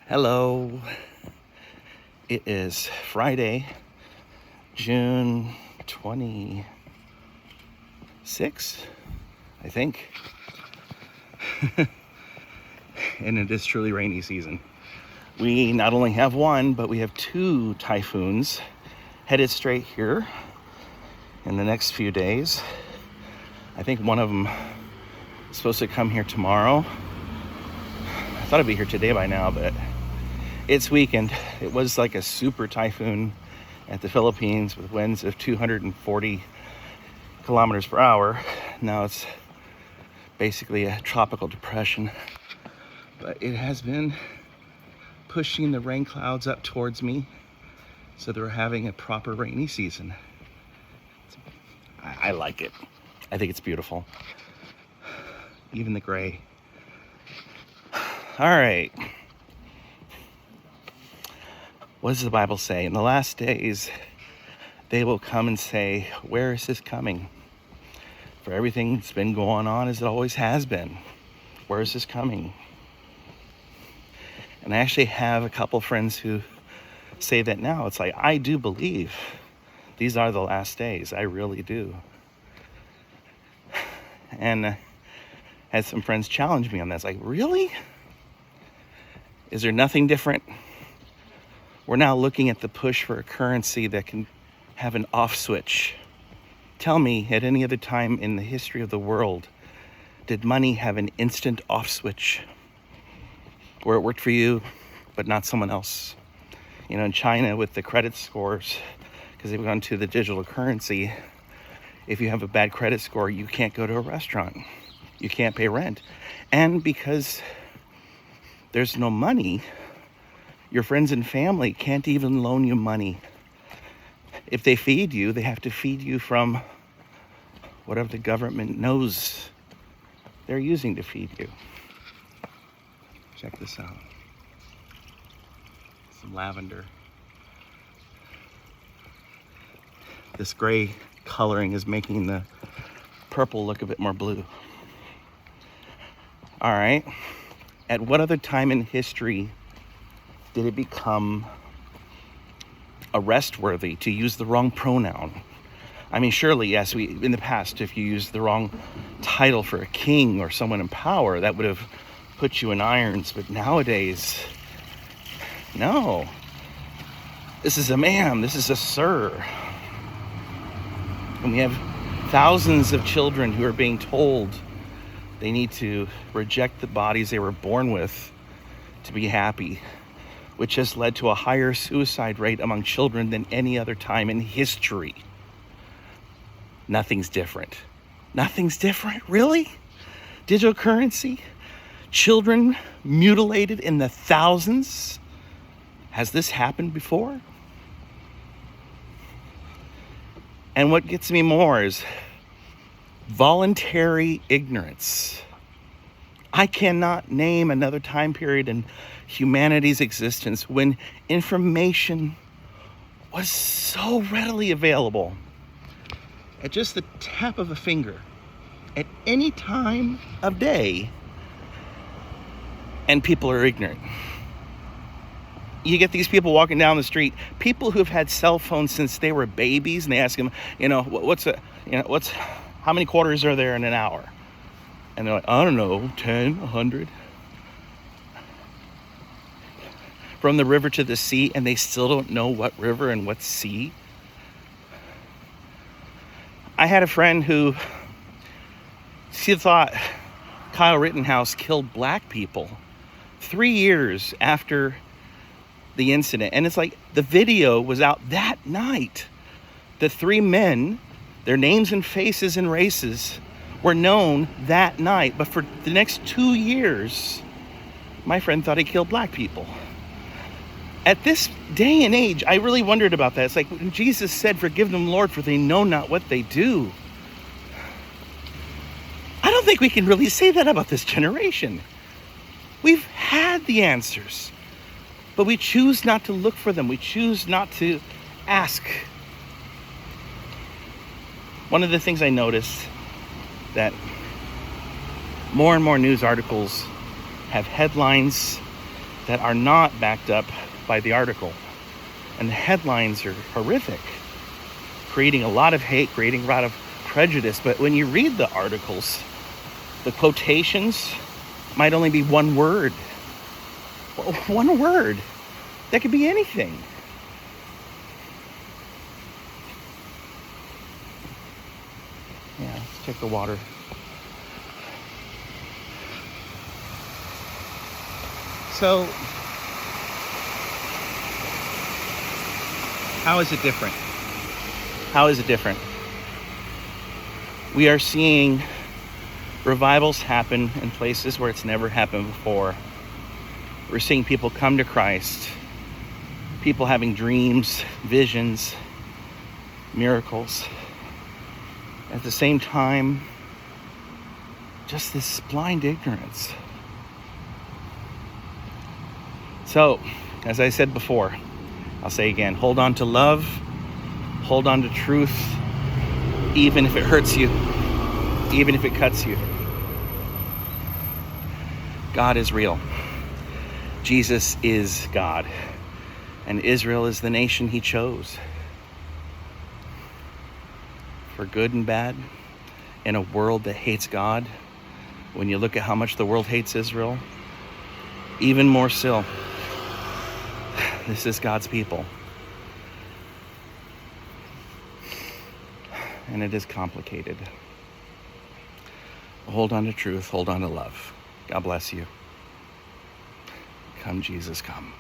Hello. It is Friday, June 26th, I think. And it is truly rainy season. We not only have one, but we have two typhoons headed straight here in the next few days. I think one of them is supposed to come here tomorrow. I thought it'd be here today by now, but it's weakened. It was like a super typhoon at the Philippines with winds of 240 kilometers per hour. Now it's basically a tropical depression. But it has been pushing the rain clouds up towards me, so they're having a proper rainy season. I like it. I think it's beautiful. Even the gray. All right. What does the Bible say? In the last days, they will come and say, where is this coming? For everything's been going on as it always has been. Where is this coming? And I actually have a couple friends who say that now. It's like, I do believe these are the last days. I really do. And had some friends challenge me on that. It's like, really? Is there nothing different? We're now looking at the push for a currency that can have an off switch. Tell me, at any other time in the history of the world, did money have an instant off switch where it worked for you, but not someone else? You know, in China with the credit scores, because they've gone to the digital currency, if you have a bad credit score, you can't go to a restaurant. You can't pay rent. And because there's no money, your friends and family can't even loan you money. If they feed you, they have to feed you from whatever the government knows they're using to feed you. Check this out. Some lavender. This gray coloring is making the purple look a bit more blue. All right. At what other time in history did it become arrest-worthy to use the wrong pronoun? I mean, surely, yes, in the past, if you used the wrong title for a king or someone in power, that would have put you in irons. But nowadays, no. This is a ma'am, this is a sir. And we have thousands of children who are being told they need to reject the bodies they were born with to be happy, which has led to a higher suicide rate among children than any other time in history. Nothing's different. Nothing's different, really? Digital currency? Children mutilated in the thousands? Has this happened before? And what gets me more is voluntary ignorance. I cannot name another time period in humanity's existence when information was so readily available at just the tap of a finger at any time of day, and people are ignorant. You get these people walking down the street, people who have had cell phones since they were babies, and they ask them, how many quarters are there in an hour? And they're like, I don't know, 10, 100. From the river to the sea, and they still don't know what river and what sea. I had a friend who, she thought Kyle Rittenhouse killed black people 3 years after the incident. And it's like, the video was out that night. The three men, their names and faces and races were known that night. But for the next 2 years, my friend thought he killed black people. At this day and age, I really wondered about that. It's like when Jesus said, forgive them, Lord, for they know not what they do. I don't think we can really say that about this generation. We've had the answers, but we choose not to look for them. We choose not to ask. One of the things I noticed that more and more news articles have headlines that are not backed up by the article. And the headlines are horrific, creating a lot of hate, creating a lot of prejudice. But when you read the articles, the quotations might only be one word. One word. That could be anything. Yeah, let's check the water. So, how is it different? How is it different? We are seeing revivals happen in places where it's never happened before. We're seeing people come to Christ, people having dreams, visions, miracles. At the same time, just this blind ignorance. So, as I said before, I'll say again, hold on to love, hold on to truth, even if it hurts you, even if it cuts you. God is real. Jesus is God. And Israel is the nation he chose. For good and bad, in a world that hates God, when you look at how much the world hates Israel, even more so, this is God's people. And it is complicated. Hold on to truth, hold on to love. God bless you. Come, Jesus, come.